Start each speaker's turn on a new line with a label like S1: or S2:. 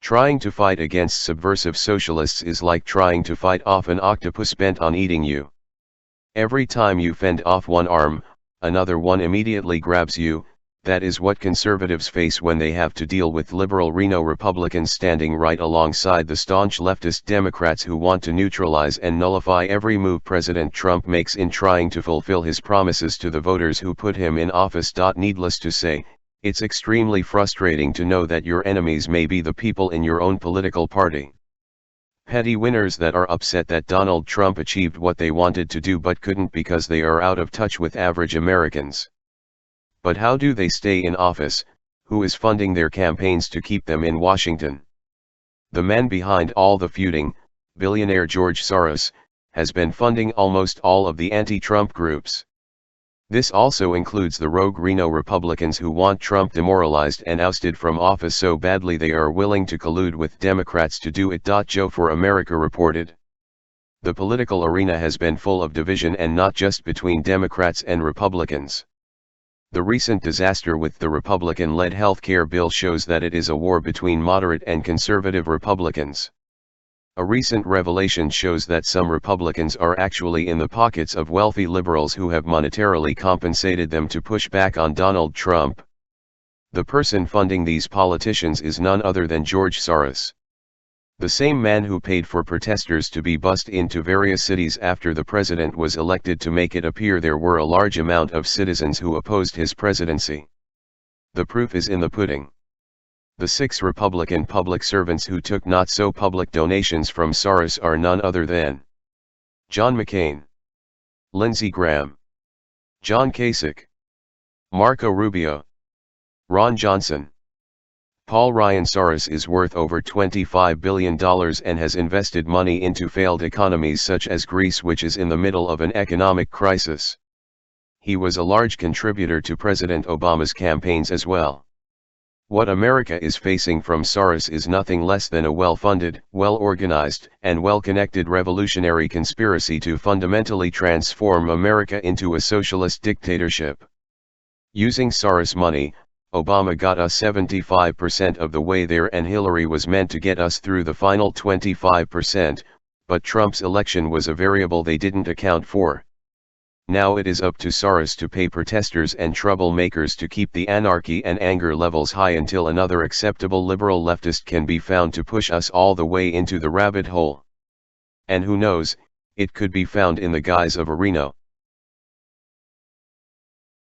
S1: Trying to fight against subversive socialists is like trying to fight off an octopus bent on eating you. Every time you fend off one arm, another one immediately grabs you. That is what conservatives face when they have to deal with liberal Reno Republicans standing right alongside the staunch leftist Democrats who want to neutralize and nullify every move President Trump makes in trying to fulfill his promises to the voters who put him in office. Needless to say, it's extremely frustrating to know that your enemies may be the people in your own political party. Petty winners that are upset that Donald Trump achieved what they wanted to do but couldn't because they are out of touch with average Americans. But how do they stay in office? Who is funding their campaigns to keep them in Washington? The man behind all the feuding, billionaire George Soros, has been funding almost all of the anti-Trump groups. This also includes the rogue Reno Republicans who want Trump demoralized and ousted from office so badly they are willing to collude with Democrats to do it. Joe for America reported. The political arena has been full of division, and not just between Democrats and Republicans. The recent disaster with the Republican-led health care bill shows that it is a war between moderate and conservative Republicans. A recent revelation shows that some Republicans are actually in the pockets of wealthy liberals who have monetarily compensated them to push back on Donald Trump. The person funding these politicians is none other than George Soros. The same man who paid for protesters to be bussed into various cities after the president was elected to make it appear there were a large amount of citizens who opposed his presidency. The proof is in the pudding. The 6 Republican public servants who took not-so-public donations from Soros are none other than John McCain, Lindsey Graham, John Kasich, Marco Rubio, Ron Johnson. Paul Ryan. Soros is worth over $25 billion and has invested money into failed economies such as Greece, which is in the middle of an economic crisis. He was a large contributor to President Obama's campaigns as well. What America is facing from Soros is nothing less than a well-funded, well-organized, and well-connected revolutionary conspiracy to fundamentally transform America into a socialist dictatorship. Using Soros money, Obama got us 75% of the way there, and Hillary was meant to get us through the final 25%, but Trump's election was a variable they didn't account for. Now it is up to Soros to pay protesters and troublemakers to keep the anarchy and anger levels high until another acceptable liberal leftist can be found to push us all the way into the rabbit hole. And who knows, it could be found in the guise of a Reno.